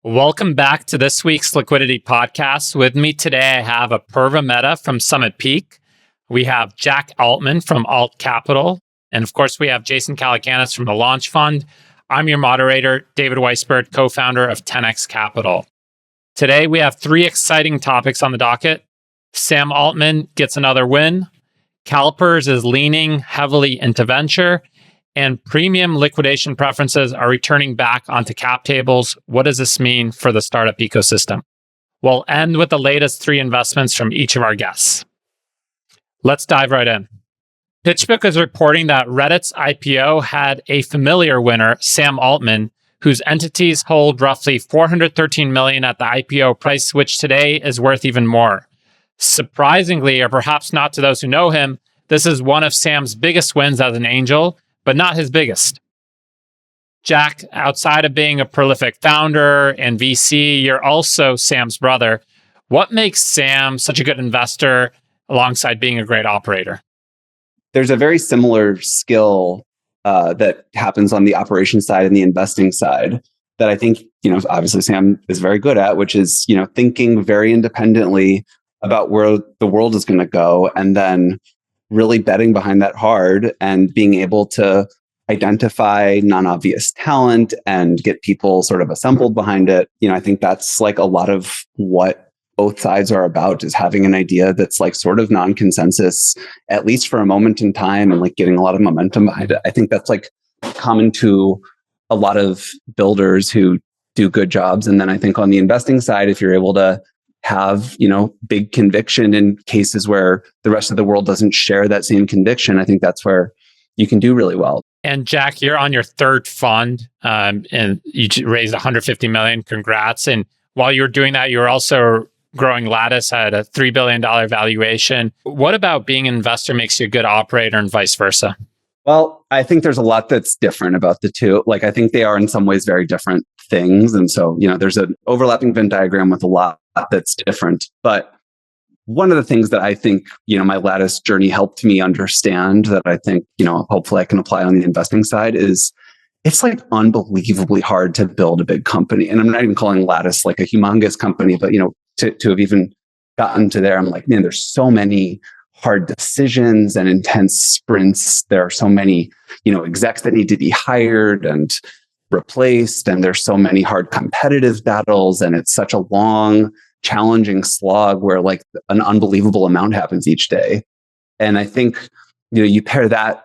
Welcome back to this week's Liquidity Podcast. With me today, I have Apurva Mehta from Summit Peak. We have Jack Altman from Alt Capital. And of course, we have Jason Calacanis from the Launch Fund. I'm your moderator, David Weisburd, co-founder of 10X Capital. Today, we have three exciting topics on the docket. Sam Altman gets another win. CalPERS is leaning heavily into venture. And premium liquidation preferences are returning back onto cap tables. What does this mean for the startup ecosystem? We'll end with the latest three investments from each of our guests. Let's dive right in. PitchBook is reporting that Reddit's IPO had a familiar winner, Sam Altman, whose entities hold roughly $413 million at the IPO price, which today is worth even more. Surprisingly, or perhaps not to those who know him, this is one of Sam's biggest wins as an angel, but not his biggest. Jack, outside of being a prolific founder and VC, you're also Sam's brother. What makes Sam such a good investor alongside being a great operator? There's a very similar skill that happens on the operations side and the investing side that I think, obviously Sam is very good at, which is, thinking very independently about where the world is going to go and then really betting behind that hard and being able to identify non-obvious talent and get people sort of assembled behind it. I think that's like a lot of what both sides are about, is having an idea that's like sort of non-consensus, at least for a moment in time, and like getting a lot of momentum behind it. I think that's like common to a lot of builders who do good jobs. And then I think on the investing side, if you're able to have, big conviction in cases where the rest of the world doesn't share that same conviction, I think that's where you can do really well. And Jack, you're on your third fund and you raised $150 million. Congrats. And while you were doing that, you were also growing Lattice at a $3 billion valuation. What about being an investor makes you a good operator and vice versa? Well, I think there's a lot that's different about the two. Like, I think they are in some ways very different things. And so, there's an overlapping Venn diagram with a lot that's different. But one of the things that I think, my Lattice journey helped me understand that I think, hopefully I can apply on the investing side is it's like unbelievably hard to build a big company. And I'm not even calling Lattice like a humongous company, but, to have even gotten to there, I'm like, man, there's so many hard decisions and intense sprints. There are so many, execs that need to be hired and replaced. And there's so many hard competitive battles. And it's such a long, challenging slog where like an unbelievable amount happens each day. And I think, you pair that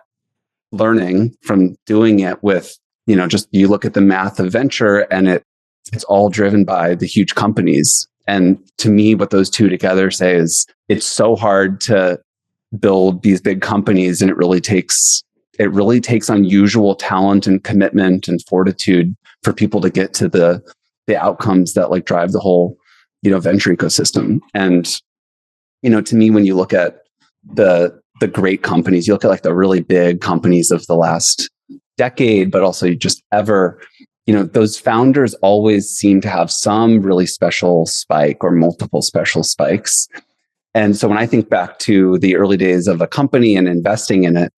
learning from doing it with, just you look at the math of venture and it's all driven by the huge companies. And to me, what those two together say is it's so hard to build these big companies, and it really takes unusual talent and commitment and fortitude for people to get to the outcomes that like drive the whole, venture ecosystem. And, to me, when you look at the great companies, you look at like the really big companies of the last decade, but also just ever, those founders always seem to have some really special spike or multiple special spikes. And so when I think back to the early days of a company and investing in it,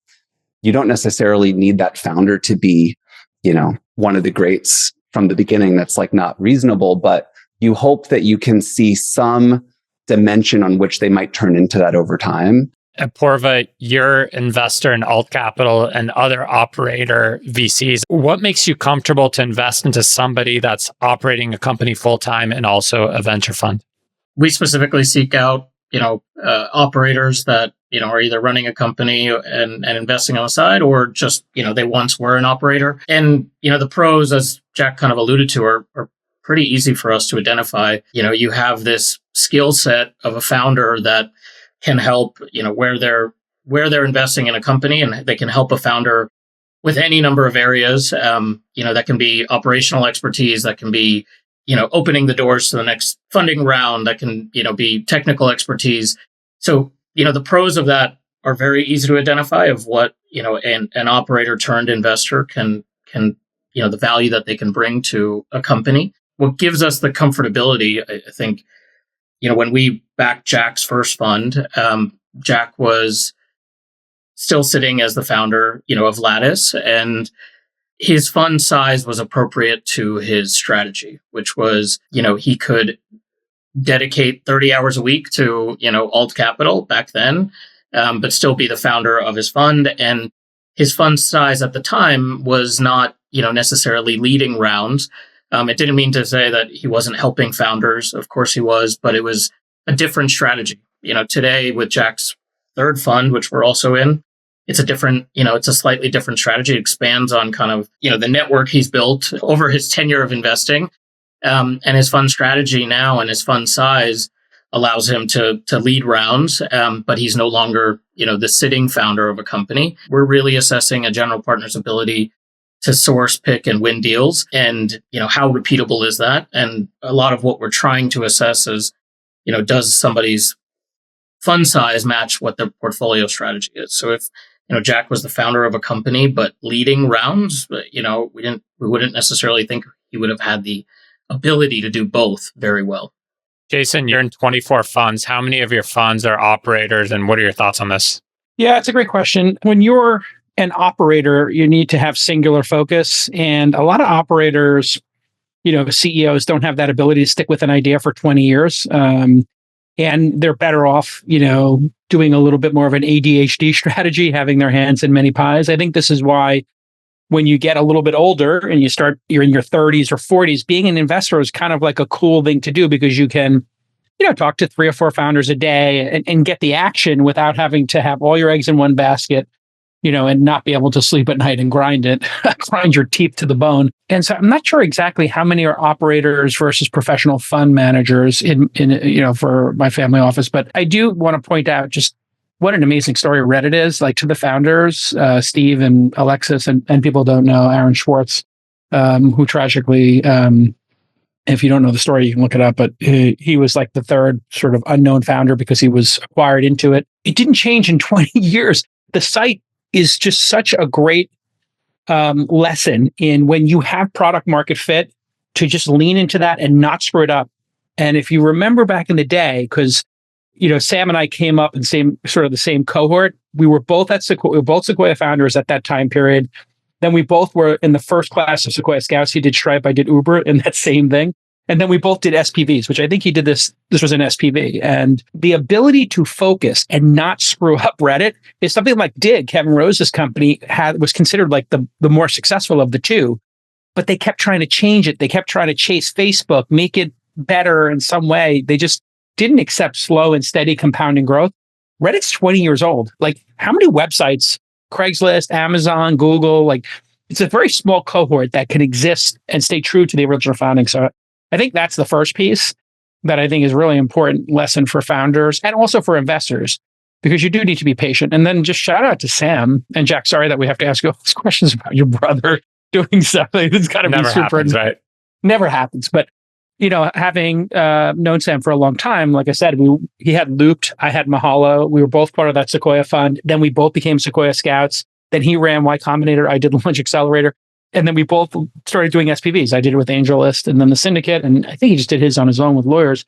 you don't necessarily need that founder to be, one of the greats from the beginning. That's like not reasonable, but you hope that you can see some dimension on which they might turn into that over time. Apurva, you're investor in Alt Capital and other operator VCs. What makes you comfortable to invest into somebody that's operating a company full-time and also a venture fund? We specifically seek out, operators that, are either running a company and investing on the side, or just, they once were an operator. And, the pros, as Jack kind of alluded to, are pretty easy for us to identify. You have this skill set of a founder that can help, where they're investing in a company, and they can help a founder with any number of areas. That can be operational expertise, that can be, opening the doors to the next funding round, that can, be technical expertise. So, the pros of that are very easy to identify of what, an operator turned investor can, the value that they can bring to a company. What gives us the comfortability, I think, when we backed Jack's first fund, Jack was still sitting as the founder, of Lattice, and his fund size was appropriate to his strategy, which was, he could dedicate 30 hours a week to, alt capital back then, but still be the founder of his fund. And his fund size at the time was not, necessarily leading rounds. It didn't mean to say that he wasn't helping founders. Of course he was, but it was a different strategy. Today with Jack's third fund, which we're also in, it's a slightly different strategy. It expands on kind of, the network he's built over his tenure of investing. And his fund strategy now and his fund size allows him to lead rounds, but he's no longer, the sitting founder of a company. We're really assessing a general partner's ability to source, pick, and win deals. And, how repeatable is that? And a lot of what we're trying to assess is, does somebody's fund size match what their portfolio strategy is? So if, Jack was the founder of a company, but leading rounds, we wouldn't necessarily think he would have had the ability to do both very well. Jason, you're in 24 funds. How many of your funds are operators, and what are your thoughts on this? Yeah, it's a great question. When you're an operator, you need to have singular focus. And a lot of operators, CEOs don't have that ability to stick with an idea for 20 years. And they're better off, doing a little bit more of an ADHD strategy, having their hands in many pies. I think this is why when you get a little bit older and you're in your 30s or 40s, being an investor is kind of like a cool thing to do because you can, talk to 3 or 4 founders a day and get the action without having to have all your eggs in one basket, and not be able to sleep at night and grind your teeth to the bone. And so I'm not sure exactly how many are operators versus professional fund managers in for my family office. But I do want to point out just what an amazing story Reddit is, like to the founders, Steve and Alexis, and people don't know Aaron Schwartz, who tragically, if you don't know the story, you can look it up, but he was like the third sort of unknown founder because he was acquired into it. It didn't change in 20 years. The site is just such a great lesson in when you have product market fit to just lean into that and not screw it up. And if you remember back in the day, because Sam and I came up in the same cohort. We were both Sequoia founders at that time period. Then we both were in the first class of Sequoia Scouts. He did Stripe, I did Uber, and that same thing. And then we both did SPVs, which I think he did this was an SPV. And the ability to focus and not screw up Reddit is something like Dig, Kevin Rose's company, was considered like the more successful of the two. But they kept trying to change it. They kept trying to chase Facebook, make it better in some way. They just didn't accept slow and steady compounding growth. Reddit's 20 years old. Like, how many websites, Craigslist, Amazon, Google, it's a very small cohort that can exist and stay true to the original founding. So I think that's the first piece that I think is really important lesson for founders and also for investors, because you do need to be patient. And then just shout out to Sam and Jack. Sorry that we have to ask you all these questions about your brother doing something. It's got to be super. Happens, right? Never happens. But, having known Sam for a long time, like I said, he had Looped, I had Mahalo. We were both part of that Sequoia fund. Then we both became Sequoia Scouts. Then he ran Y Combinator. I did Launch Accelerator. And then we both started doing SPVs. I did it with AngelList and then the Syndicate. And I think he just did his on his own with lawyers.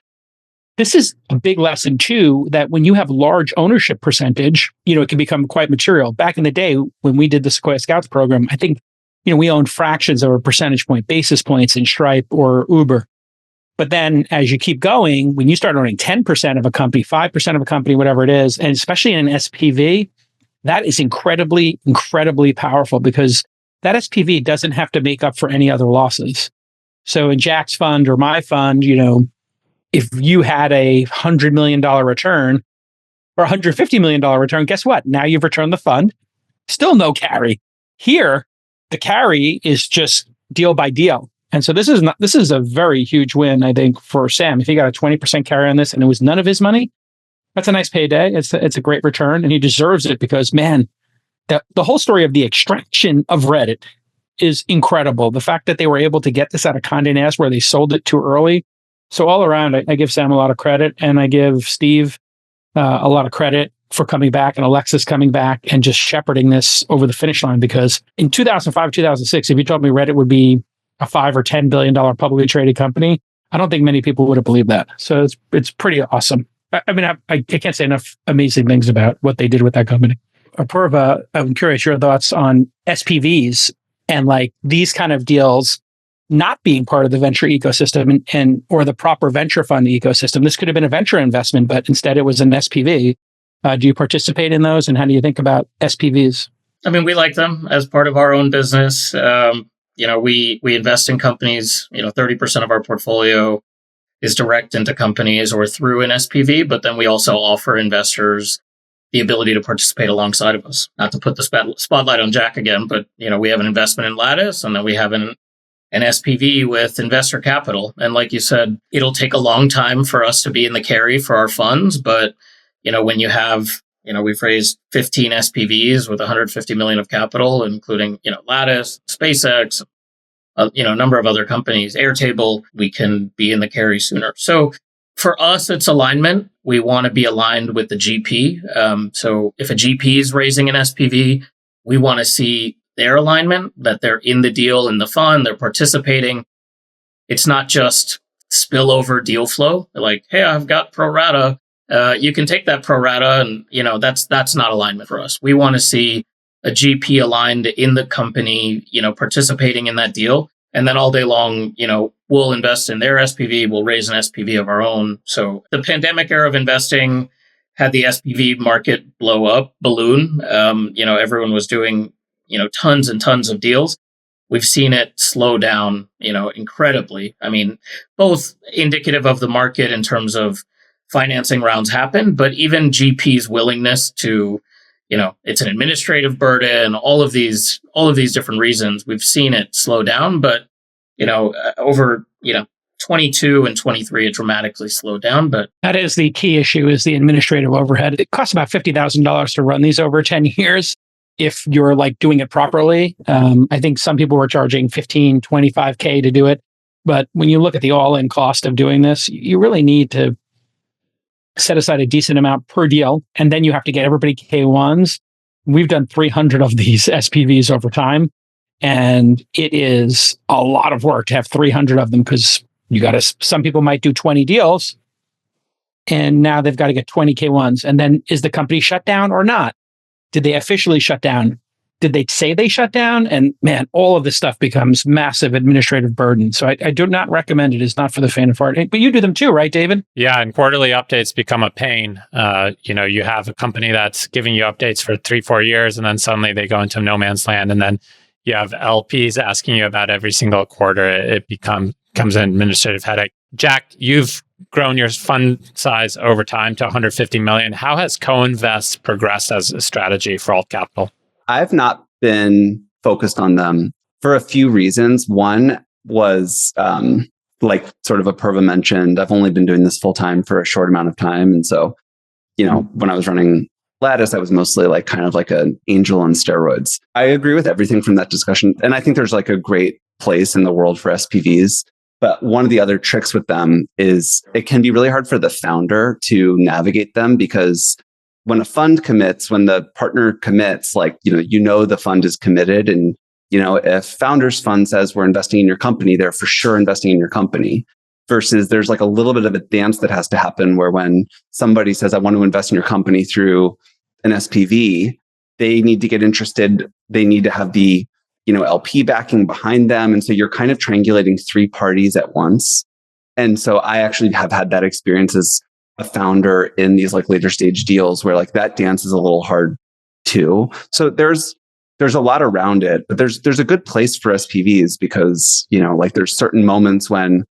This is a big lesson too, that when you have large ownership percentage, it can become quite material. Back in the day, when we did the Sequoia Scouts program, I think, we owned fractions of a percentage point, basis points in Stripe or Uber. But then as you keep going, when you start owning 10% of a company, 5% of a company, whatever it is, and especially in an SPV, that is incredibly, incredibly powerful because that SPV doesn't have to make up for any other losses. So in Jack's fund or my fund, if you had a $100 million return or $150 million return, guess what? Now you've returned the fund, still no carry. Here, the carry is just deal by deal. And so this is a very huge win, I think, for Sam. If he got a 20% carry on this and it was none of his money, that's a nice payday. It's a great return, and he deserves it because, man, the whole story of the extraction of Reddit is incredible. The fact that they were able to get this out of Condé Nast where they sold it too early. So all around, I give Sam a lot of credit, and I give Steve a lot of credit for coming back, and Alexis coming back and just shepherding this over the finish line. Because in 2005, 2006, if you told me Reddit would be a $5 or $10 billion publicly traded company, I don't think many people would have believed that. So it's pretty awesome. I can't say enough amazing things about what they did with that company. Apurva, I'm curious your thoughts on SPVs. And like these kind of deals not being part of the venture ecosystem and or the proper venture fund ecosystem. This could have been a venture investment, but instead it was an SPV. Do you participate in those? And how do you think about SPVs? I mean, we like them as part of our own business. We invest in companies. 30% of our portfolio is direct into companies or through an SPV, but then we also offer investors the ability to participate alongside of us. Not to put the spotlight on Jack again, but we have an investment in Lattice, and then we have an SPV with investor capital. And like you said, it'll take a long time for us to be in the carry for our funds. But, when you have, we've raised 15 SPVs with 150 million of capital, including, Lattice, SpaceX, a number of other companies, Airtable, we can be in the carry sooner. So for us, it's alignment. We want to be aligned with the GP. So if a GP is raising an SPV, we want to see their alignment, that they're in the deal, in the fund, they're participating. It's not just spillover deal flow. They're like, hey, I've got pro rata. You can take that pro rata, and that's not alignment for us. We want to see a GP aligned in the company, participating in that deal. And then all day long, we'll invest in their SPV, we'll raise an SPV of our own. So the pandemic era of investing had the SPV market balloon. Everyone was doing tons and tons of deals. We've seen it slow down, incredibly. I mean, both indicative of the market in terms of financing rounds happen, but even GP's willingness to, it's an administrative burden, all of these different reasons. We've seen it slow down, but, over, 22 and 23, it dramatically slowed down. But that is the key issue, is the administrative overhead. It costs about $50,000 to run these over 10 years. If you're like doing it properly. I think some people were charging 15, 25K to do it. But when you look at the all-in cost of doing this, you really need to set aside a decent amount per deal. And then you have to get everybody K1s. We've done 300 of these SPVs over time. And it is a lot of work to have 300 of them, because some people might do 20 deals. And now they've got to get 20 K1s. And then is the company shut down or not? Did they officially shut down? Did they say they shut down? And man, all of this stuff becomes massive administrative burden. So I do not recommend it. It's not for the faint of heart. But you do them too, right, David? Yeah, and quarterly updates become a pain. You have a company that's giving you updates for 3-4 years, and then suddenly they go into no man's land. And then you have LPs asking you about every single quarter. It becomes an administrative headache. Jack, you've grown your fund size over time to 150 million. How has co-invest progressed as a strategy for alt capital? I've not been focused on them for a few reasons. One was like sort of Apurva mentioned, I've only been doing this full time for a short amount of time. And so, when I was running Lattice, I was mostly like kind of like an angel on steroids. I agree with everything from that discussion. And I think there's like a great place in the world for SPVs. But one of the other tricks with them is it can be really hard for the founder to navigate them, because when a fund commits, when the partner commits, like, the fund is committed. And, if founder's fund says we're investing in your company, they're for sure investing in your company. Versus there's like a little bit of a dance that has to happen where when somebody says, I want to invest in your company through an SPV, they need to get interested. They need to have the LP backing behind them. And so you're kind of triangulating 3 parties at once. And so I actually have had that experience as a founder in these like later stage deals where like that dance is a little hard too. So there's a lot around it, but there's a good place for SPVs because, like there's certain moments when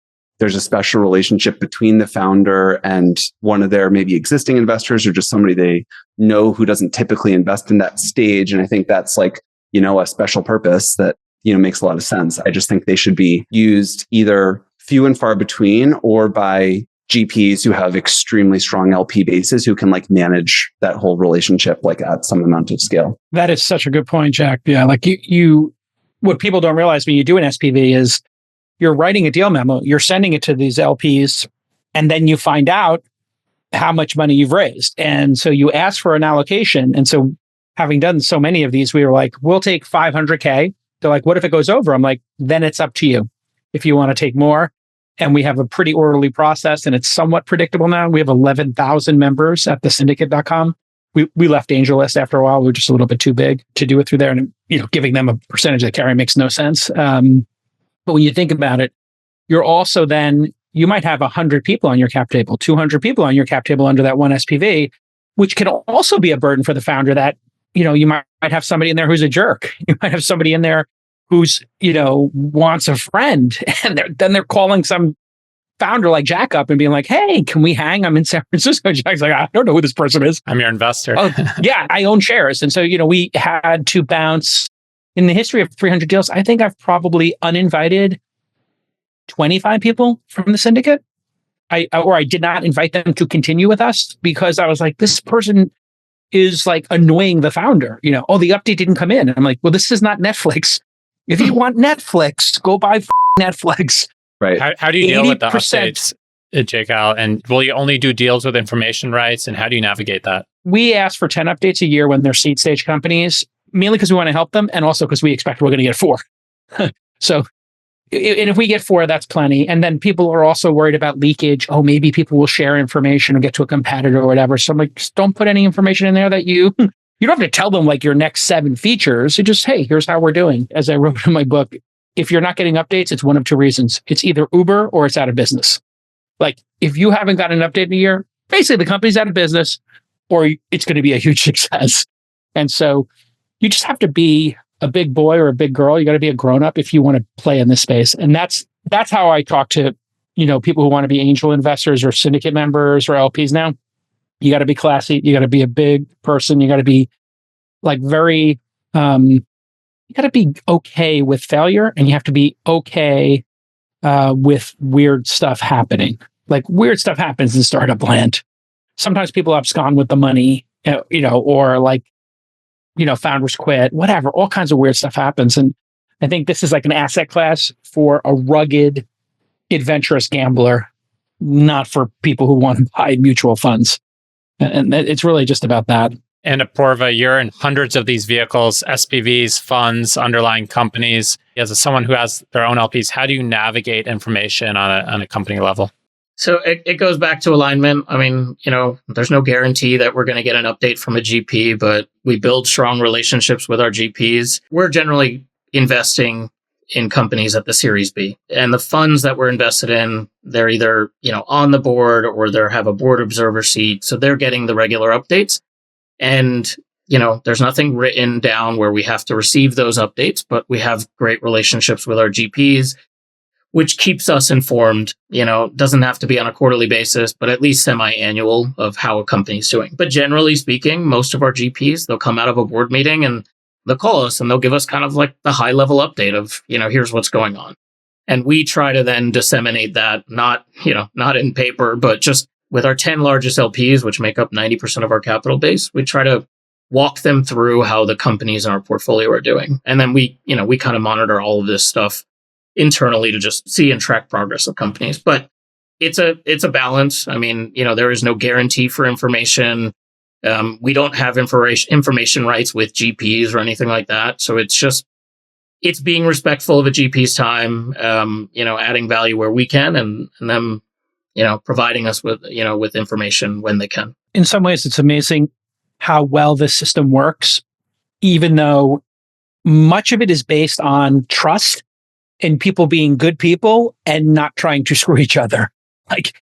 there's a special relationship between the founder and one of their maybe existing investors or just somebody they know who doesn't typically invest in that stage. And I think that's like, a special purpose that, makes a lot of sense. I just think they should be used either few and far between or by GPs who have extremely strong LP bases who can like manage that whole relationship like at some amount of scale. That is such a good point, Jack. Yeah, like what people don't realize when you do an SPV is you're writing a deal memo, you're sending it to these LPs, and then you find out how much money you've raised. And so you ask for an allocation. And so having done so many of these, we were like, we'll take 500K. They're like, what if it goes over? I'm like, then it's up to you if you want to take more. And we have a pretty orderly process and it's somewhat predictable now. We have 11,000 members at thesyndicate.com. we left AngelList after a while. We were just a little bit too big to do it through there, and giving them a percentage of the carry makes no sense. But when you think about it, you're also then you might have 100 people on your cap table, 200 people on your cap table under that one SPV, which can also be a burden for the founder. That you might have somebody in there who's a jerk. You might have somebody in there who's wants a friend, and then they're calling some founder like Jack up and being like, "Hey, can we hang? I'm in San Francisco." Jack's like, "I don't know who this person is. I'm your investor." Oh, yeah, I own shares. And so, we had to bounce in the history of 300 deals. I think I've probably uninvited 25 people from the syndicate. I did not invite them to continue with us because I was like, this person is like annoying the founder. Oh, the update didn't come in. And I'm like, well, this is not Netflix. If you want Netflix, go buy Netflix. Right. How do you deal with the updates, Jake Al? And will you only do deals with information rights? And how do you navigate that? We ask for 10 updates a year when they're seed stage companies, mainly because we want to help them and also because we expect we're going to get 4. So, and if we get 4, that's plenty. And then people are also worried about leakage. Oh, maybe people will share information or get to a competitor or whatever. So I'm like, just don't put any information in there that you don't have to tell them like your next 7 features. You just, hey, here's how we're doing. As I wrote in my book, if you're not getting updates, it's one of 2 reasons. It's either Uber or it's out of business. Like if you haven't got an update in a year, basically the company's out of business or it's going to be a huge success. And so you just have to be a big boy or a big girl. You got to be a grown up if you want to play in this space. And that's how I talk to, people who want to be angel investors or syndicate members or LPs now. You got to be classy. You got to be a big person. You got to be like very, you got to be okay with failure, and you have to be okay with weird stuff happening. Like weird stuff happens in startup land. Sometimes people abscond with the money, or like, founders quit, whatever, all kinds of weird stuff happens. And I think this is like an asset class for a rugged, adventurous gambler, not for people who want to buy mutual funds. And it's really just about that. And Apurva, you're in hundreds of these vehicles, SPVs, funds, underlying companies. As someone who has their own LPs, how do you navigate information on a company level? So it goes back to alignment. I mean, there's no guarantee that we're going to get an update from a GP, but we build strong relationships with our GPs. We're generally investing in companies at the Series B. And the funds that we're invested in, they're either, on the board or they have a board observer seat. So they're getting the regular updates. And, there's nothing written down where we have to receive those updates, but we have great relationships with our GPs, which keeps us informed. Doesn't have to be on a quarterly basis, but at least semi-annual of how a company's doing. But generally speaking, most of our GPs, they'll come out of a board meeting and they'll call us and they'll give us kind of like the high level update of, here's what's going on. And we try to then disseminate that, not in paper, but just with our 10 largest LPs, which make up 90% of our capital base. We try to walk them through how the companies in our portfolio are doing. And then we kind of monitor all of this stuff internally to just see and track progress of companies. But it's a balance. I mean, there is no guarantee for information. We don't have information rights with GPs or anything like that. So it's being respectful of a GP's time, adding value where we can and them, providing us with information when they can. In some ways, it's amazing how well this system works, even though much of it is based on trust and people being good people and not trying to screw each other. Like,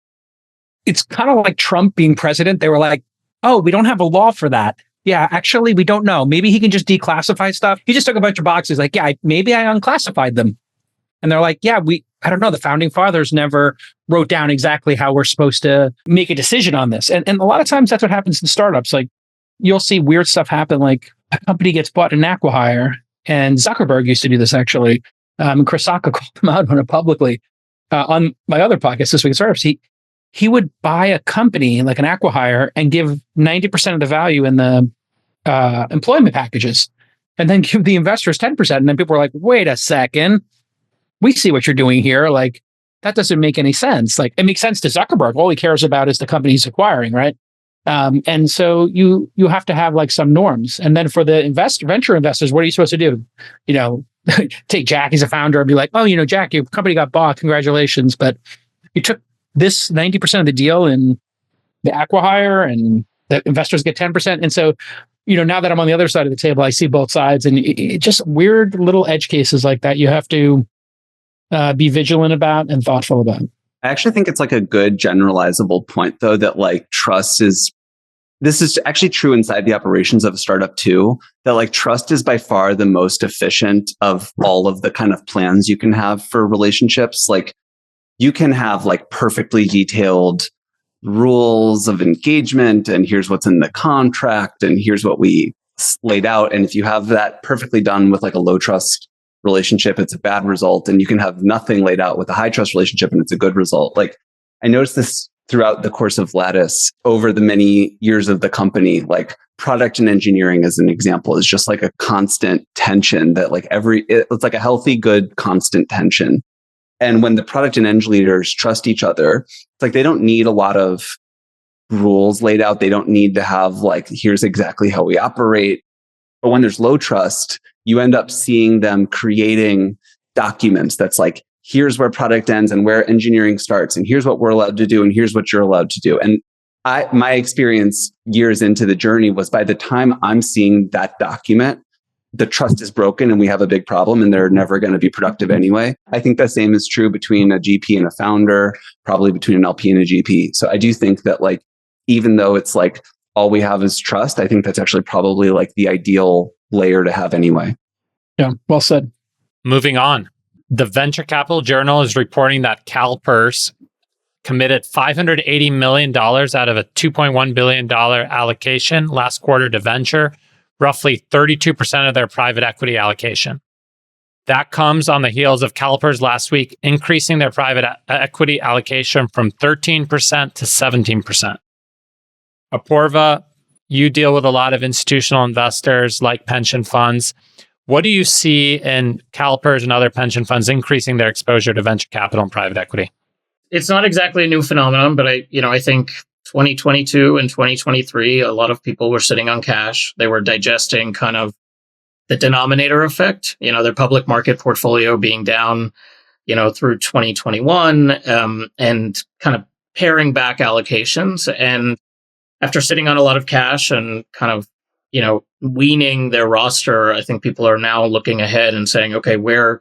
it's kind of like Trump being president. They were like, oh, we don't have a law for that. Yeah, actually, we don't know. Maybe he can just declassify stuff. He just took a bunch of boxes like, yeah, maybe I unclassified them. And they're like, yeah, I don't know. The founding fathers never wrote down exactly how we're supposed to make a decision on this. And a lot of times that's what happens in startups. Like, you'll see weird stuff happen. Like a company gets bought in acquihire, and Zuckerberg used to do this actually. Chris Sacca called him out on it publicly on my other podcast, This Week in Startups. He would buy a company like an acquihire and give 90% of the value in the employment packages, and then give the investors 10%. And then people were like, wait a second, we see what you're doing here. Like, that doesn't make any sense. Like, it makes sense to Zuckerberg. All he cares about is the company he's acquiring, right? And so you have to have like some norms. And then for the venture investors, what are you supposed to do? Take Jack as a founder and be like, oh, Jack, your company got bought. Congratulations. But you took this 90% of the deal in the acquihire and The investors get 10%. And so, now that I'm on the other side of the table, I see both sides, and just weird little edge cases like that you have to be vigilant about and thoughtful about. I actually think it's like a good generalizable point, though, that like this is actually true inside the operations of a startup too, that like trust is by far the most efficient of all of the kind of plans you can have for relationships. Like you can have like perfectly detailed rules of engagement, and here's what's in the contract, and here's what we laid out. And if you have that perfectly done with like a low trust relationship, it's a bad result. And you can have nothing laid out with a high trust relationship and it's a good result. Like I noticed this throughout the course of Lattice over the many years of the company. Like product and engineering as an example is just like a constant tension that like it's like a healthy, good, constant tension. And when the product and eng leaders trust each other, it's like they don't need a lot of rules laid out. They don't need to have like, here's exactly how we operate. But when there's low trust, you end up seeing them creating documents that's like, here's where product ends and where engineering starts, and here's what we're allowed to do, and here's what you're allowed to do. And my experience years into the journey was by the time I'm seeing that document, the trust is broken and we have a big problem and they're never going to be productive anyway. I think the same is true between a GP and a founder, probably between an LP and a GP. So I do think that like, even though it's like all we have is trust, I think that's actually probably like the ideal layer to have anyway. Yeah, well said. Moving on. The Venture Capital Journal is reporting that CalPERS committed $580 million out of a $2.1 billion allocation last quarter to venture, roughly 32% of their private equity allocation. That comes on the heels of CalPERS last week increasing their private equity allocation from 13% to 17%. Apurva, you deal with a lot of institutional investors like pension funds. What do you see in CalPERS and other pension funds increasing their exposure to venture capital and private equity? It's not exactly a new phenomenon, but I think 2022 and 2023, a lot of people were sitting on cash. They were digesting kind of the denominator effect, their public market portfolio being down, through 2021, and kind of paring back allocations. And after sitting on a lot of cash and kind of, weaning their roster, I think people are now looking ahead and saying, okay, where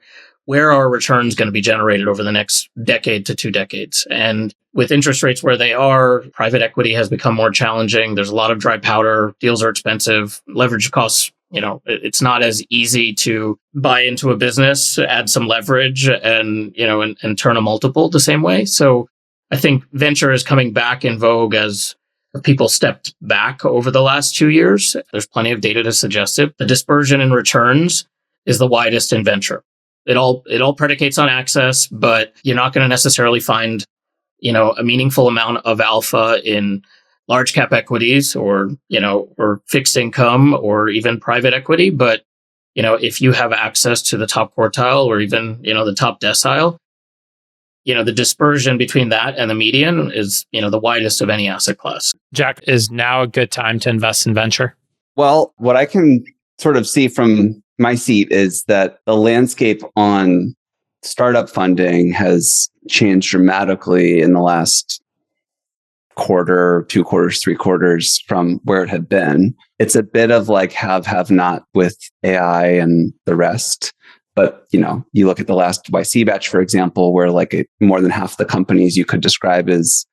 are returns going to be generated over the next decade to 2 decades? And with interest rates where they are, private equity has become more challenging. There's a lot of dry powder. Deals are expensive. Leverage costs, it's not as easy to buy into a business, add some leverage and turn a multiple the same way. So I think venture is coming back in vogue as people stepped back over the last 2 years. There's plenty of data to suggest it. The dispersion in returns is the widest in venture. It all predicates on access, but you're not going to necessarily find, a meaningful amount of alpha in large cap equities or fixed income or even private equity. But, if you have access to the top quartile or even, the top decile, the dispersion between that and the median is, the widest of any asset class. Jack, is now a good time to invest in venture? Well, what I can sort of see from my seat is that the landscape on startup funding has changed dramatically in the last quarter, 2 quarters, 3 quarters from where it had been. It's a bit of like have not with AI and the rest. But, you look at the last YC batch, for example, where like more than half the companies you could describe as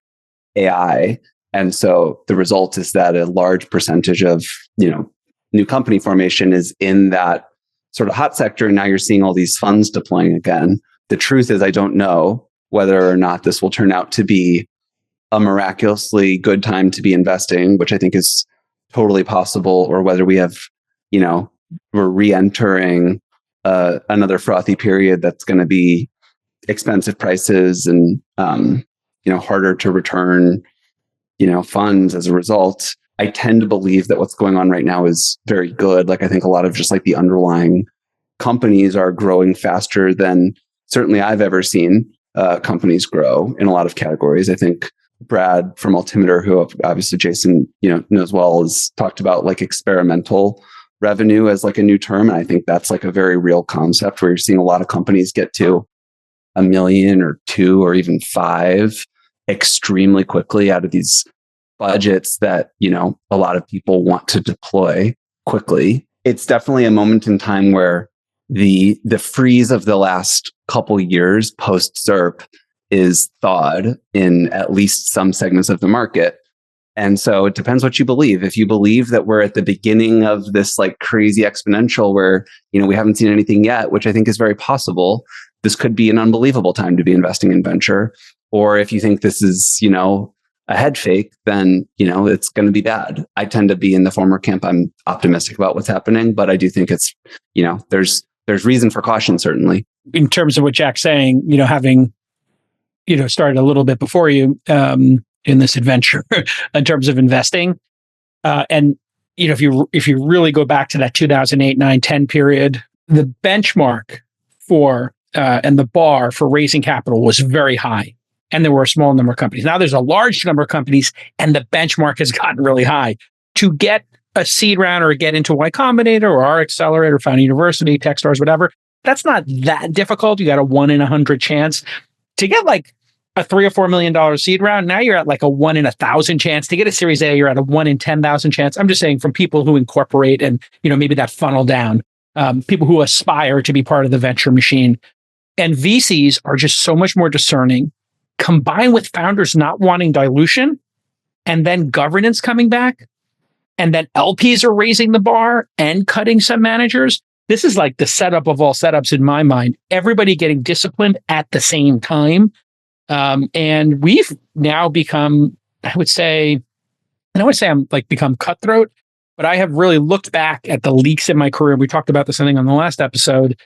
AI. And so the result is that a large percentage of, new company formation is in that sort of hot sector. And now you're seeing all these funds deploying again. The truth is, I don't know whether or not this will turn out to be a miraculously good time to be investing, which I think is totally possible, or whether we have, we're re-entering another frothy period that's going to be expensive prices and, harder to return, funds as a result. I tend to believe that what's going on right now is very good. Like, I think a lot of just like the underlying companies are growing faster than certainly I've ever seen companies grow in a lot of categories. I think Brad from Altimeter, who obviously Jason, knows well, has talked about like experimental revenue as like a new term. And I think that's like a very real concept where you're seeing a lot of companies get to 1 million or 2 or even 5 extremely quickly out of these budgets that, a lot of people want to deploy quickly. It's definitely a moment in time where the freeze of the last couple years post ZERP is thawed in at least some segments of the market. And so it depends what you believe. If you believe that we're at the beginning of this like crazy exponential where, we haven't seen anything yet, which I think is very possible, this could be an unbelievable time to be investing in venture. Or if you think this is, a head fake, then, it's going to be bad. I tend to be in the former camp. I'm optimistic about what's happening, but I do think it's, there's reason for caution, certainly. In terms of what Jack's saying, having, started a little bit before you in this adventure in terms of investing. And, if you really go back to that 2008, 9, 10 period, the benchmark for and the bar for raising capital was very high. And there were a small number of companies. Now there's a large number of companies and the benchmark has gotten really high. To get a seed round or get into Y Combinator or our accelerator, Founding University, Techstars, whatever, that's not that difficult. You got a 1 in 100 chance. To get like a $3 or $4 million seed round, now you're at like a 1 in 1,000 chance. To get a Series A, you're at a 1 in 10,000 chance. I'm just saying from people who incorporate and, maybe that funnel down, people who aspire to be part of the venture machine. And VCs are just so much more discerning, combined with founders not wanting dilution and then governance coming back. And then LPs are raising the bar and cutting some managers. This is like the setup of all setups in my mind. Everybody getting disciplined at the same time. And we've now become, I would say I'm like become cutthroat, but I have really looked back at the leaks in my career. We talked about this, I think, on the last episode.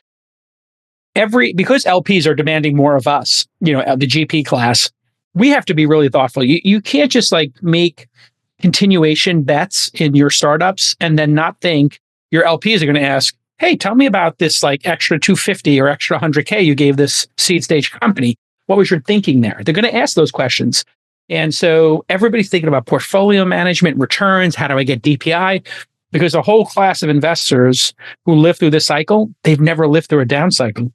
Because LPs are demanding more of us, the GP class, we have to be really thoughtful. You can't just like make continuation bets in your startups and then not think your LPs are going to ask, hey, tell me about this like extra 250 or extra 100K you gave this seed stage company. What was your thinking there? They're going to ask those questions. And so everybody's thinking about portfolio management, returns, how do I get DPI? Because a whole class of investors who live through this cycle, they've never lived through a down cycle.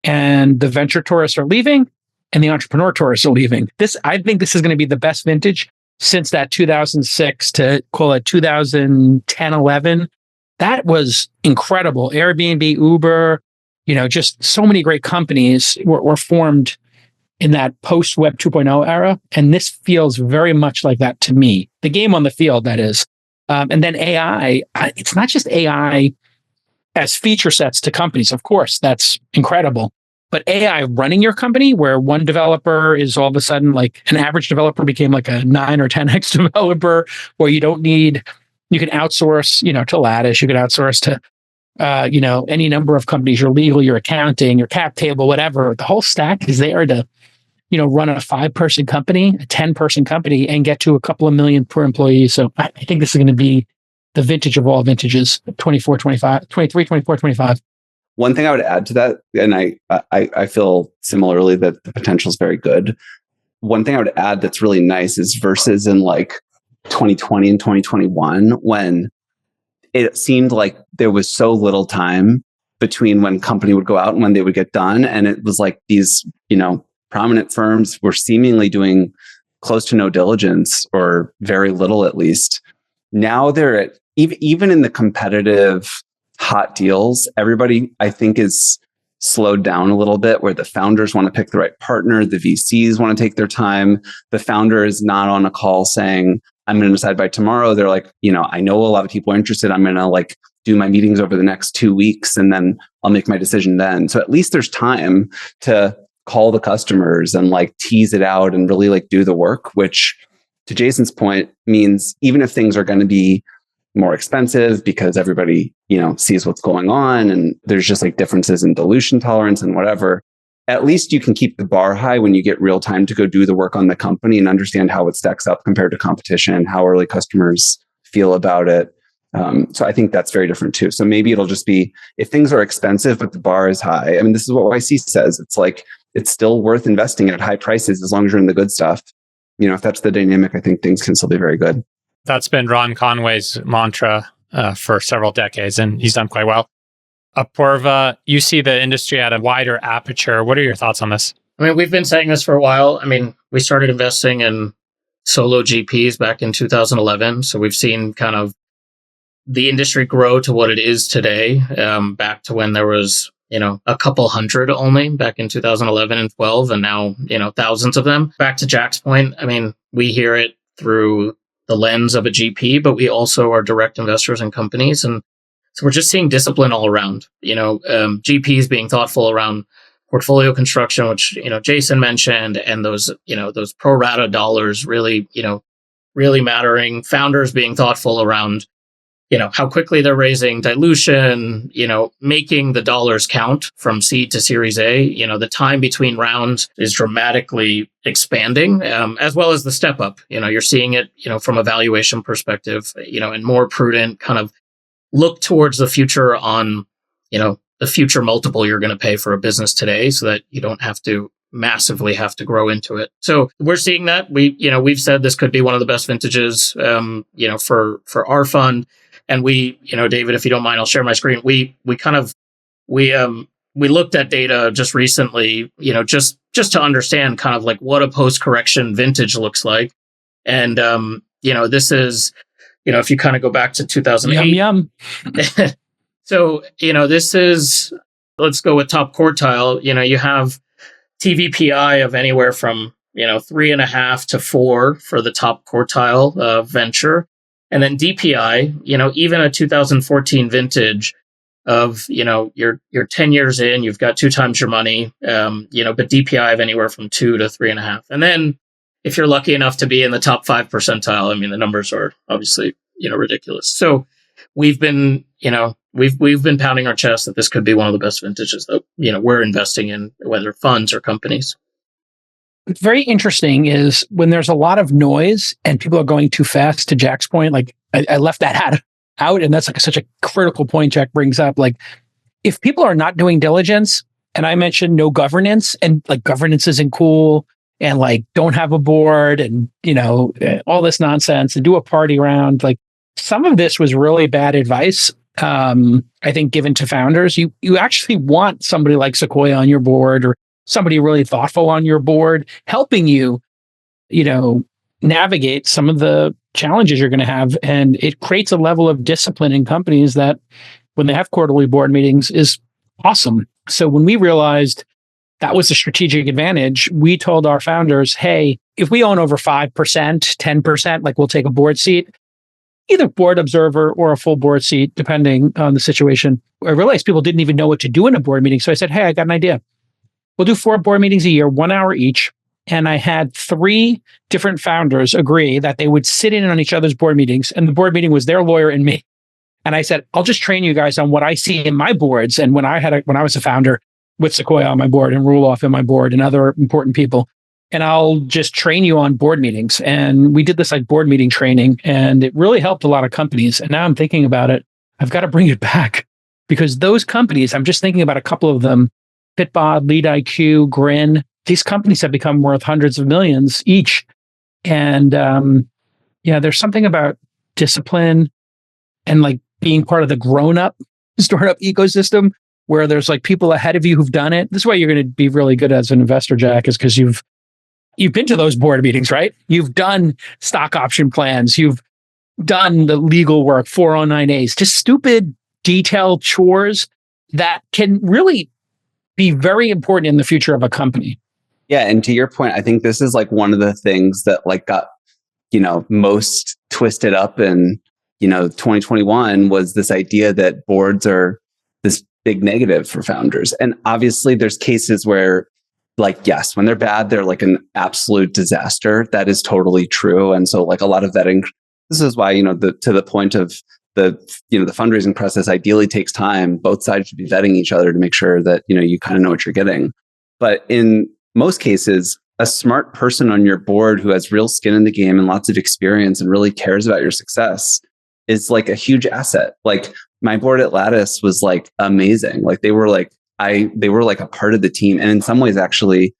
And the venture tourists are leaving and the entrepreneur tourists are leaving. I think this is going to be the best vintage since that 2006 to call it 2010, 11. That was incredible. Airbnb, Uber, just so many great companies were formed in that post-Web 2.0 era. And this feels very much like that to me. The game on the field, that is. And then AI, it's not just AI as feature sets to companies. Of course, that's incredible. But AI running your company where one developer is all of a sudden like an average developer became like a 9 or 10x developer, where you can outsource, to Lattice, you can outsource to, any number of companies, your legal, your accounting, your cap table, whatever. The whole stack is there to, run a 5-person company, a 10-person company and get to a couple of million per employee. So I think this is going to be the vintage of all vintages, 24, 25, 23, 24, 25. One thing I would add to that, and I feel similarly that the potential is very good. One thing I would add that's really nice is versus in like 2020 and 2021, when it seemed like there was so little time between when company would go out and when they would get done. And it was like these, prominent firms were seemingly doing close to no diligence or very little, at least. Now they're at, even in the competitive hot deals, everybody, I think, is slowed down a little bit, where the founders want to pick the right partner. The VCs want to take their time. The founder is not on a call saying, I'm going to decide by tomorrow. They're like, I know a lot of people are interested. I'm going to like do my meetings over the next 2 weeks and then I'll make my decision then. So at least there's time to call the customers and like tease it out and really like do the work, which to Jason's point means even if things are going to be more expensive because everybody, sees what's going on and there's just like differences in dilution tolerance and whatever, at least you can keep the bar high when you get real time to go do the work on the company and understand how it stacks up compared to competition, how early customers feel about it. So I think that's very different too. So maybe it'll just be, if things are expensive, but the bar is high. I mean, this is what YC says. It's like, it's still worth investing at high prices as long as you're in the good stuff. If that's the dynamic, I think things can still be very good. That's been Ron Conway's mantra for several decades, and he's done quite well. Apurva, you see the industry at a wider aperture. What are your thoughts on this? I mean, we've been saying this for a while. I mean, we started investing in solo GPs back in 2011. So we've seen kind of the industry grow to what it is today, back to when there was, a couple hundred only back in 2011 and 12, and now, thousands of them. Back to Jack's point, I mean, we hear it through the lens of a GP, but we also are direct investors in companies. And so we're just seeing discipline all around, GPs being thoughtful around portfolio construction, which, Jason mentioned, and those pro rata dollars really mattering. Founders being thoughtful around, how quickly they're raising, dilution, making the dollars count from seed to Series A. The time between rounds is dramatically expanding, as well as the step up. You're seeing it, from a valuation perspective, and more prudent kind of look towards the future on, the future multiple you're going to pay for a business today, so that you don't have to massively have to grow into it. So we're seeing that. We've said this could be one of the best vintages, for our fund. And we, David, if you don't mind, I'll share my screen. We looked at data just recently, just to understand kind of like what a post-correction vintage looks like. And, this is, if you kind of go back to 2008. Yum. So, this is, let's go with top quartile. You have TVPI of anywhere from, 3.5 to 4 for the top quartile venture. And then DPI, even a 2014 vintage of, you're 10 years in, you've got 2 times your money, but DPI of anywhere from 2 to 3.5. And then if you're lucky enough to be in the top 5 percentile, I mean, the numbers are obviously, ridiculous. So we've been, we've been pounding our chest that this could be one of the best vintages that, we're investing in, whether funds or companies. What's very interesting is when there's a lot of noise and people are going too fast, to Jack's point, like I left that out, and that's like such a critical point Jack brings up. Like, if people are not doing diligence, and I mentioned no governance, and like governance isn't cool, and like don't have a board, and all this nonsense, and do a party round, like some of this was really bad advice. I think given to founders, you actually want somebody like Sequoia on your board, or somebody really thoughtful on your board, helping you, navigate some of the challenges you're going to have. And it creates a level of discipline in companies that, when they have quarterly board meetings, is awesome. So when we realized that was a strategic advantage, we told our founders, hey, if we own over 5%, 10%, like we'll take a board seat, either board observer or a full board seat, depending on the situation. I realized people didn't even know what to do in a board meeting. So I said, hey, I got an idea. We'll do 4 board meetings a year, 1 hour each. And I had 3 different founders agree that they would sit in on each other's board meetings. And the board meeting was their lawyer and me. And I said, I'll just train you guys on what I see in my boards. And when I was a founder with Sequoia on my board and Ruloff in my board and other important people, and I'll just train you on board meetings. And we did this like board meeting training, and it really helped a lot of companies. And now I'm thinking about it, I've got to bring it back, because those companies, I'm just thinking about a couple of them, Fitbod, LeadIQ, Grin, these companies have become worth hundreds of millions each. And there's something about discipline and like being part of the grown-up startup ecosystem where there's like people ahead of you who've done it. This is why you're going to be really good as an investor, Jack, is because you've been to those board meetings, right? You've done stock option plans. You've done the legal work, 409As, just stupid detailed chores that can really be very important in the future of a company. Yeah. And to your point, I think this is like one of the things that like got, most twisted up in, 2021 was this idea that boards are this big negative for founders. And obviously there's cases where, like, yes, when they're bad, they're like an absolute disaster. That is totally true. And so like a lot of vetting, this is why, to the point of the fundraising process ideally takes time. Both sides should be vetting each other to make sure that, you kind of know what you're getting. But in most cases, a smart person on your board who has real skin in the game and lots of experience and really cares about your success is like a huge asset. Like my board at Lattice was like amazing. Like they were like a part of the team. And in some ways, actually,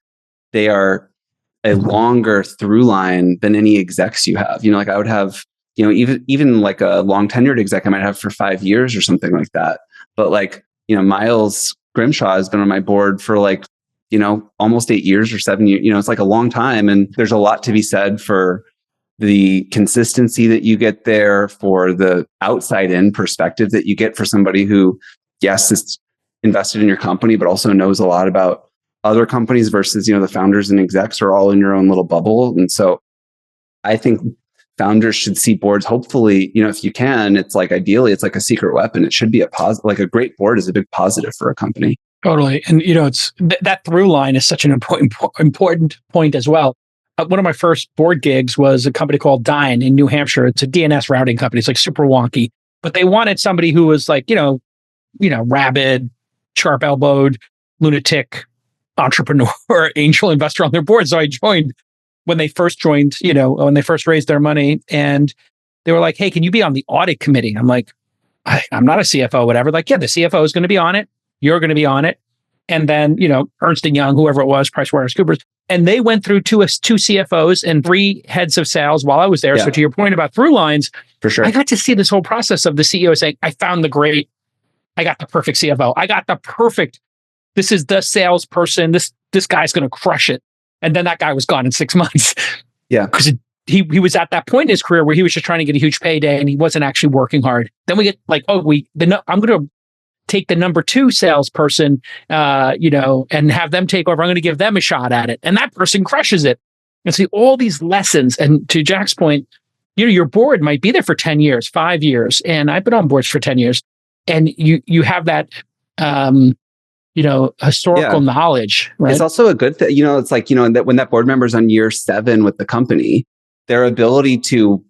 they are a longer through line than any execs you have. Like I would have, even like a long tenured exec I might have for 5 years or something like that. But like, Miles Grimshaw has been on my board for like, almost 8 years or 7 years. It's like a long time. And there's a lot to be said for, the consistency that you get there, for the outside in perspective that you get for somebody who, yes, is invested in your company, but also knows a lot about other companies versus, the founders and execs are all in your own little bubble. And so I think founders should see boards, hopefully, if you can, it's like ideally it's like a secret weapon. It should be a positive, like a great board is a big positive for a company. Totally. And, it's that through line is such an important point as well. One of my first board gigs was a company called Dyn in New Hampshire. It's a DNS routing company. It's like super wonky, but they wanted somebody who was like, rabid, sharp elbowed, lunatic entrepreneur, angel investor on their board. So I joined when they first joined, when they first raised their money, and they were like, "Hey, can you be on the audit committee?" I'm like, I'm not a CFO, whatever. Like, yeah, the CFO is going to be on it. You're going to be on it. And then, Ernst & Young, whoever it was, PricewaterhouseCoopers, and they went through two CFOs and 3 heads of sales while I was there. Yeah. So to your point about through lines, for sure, I got to see this whole process of the CEO saying, I got the perfect CFO. This is the salesperson. This guy's going to crush it. And then that guy was gone in 6 months. Yeah. Because he was at that point in his career where he was just trying to get a huge payday and he wasn't actually working hard. Then we get like, I'm going to take the number 2 salesperson, and have them take over. I'm going to give them a shot at it. And that person crushes it. And see all these lessons. And to Jack's point, your board might be there for 10 years, 5 years. And I've been on boards for 10 years. And you have that, historical knowledge, right? It's also a good thing, it's like, that when that board member's on year 7 with the company, their ability to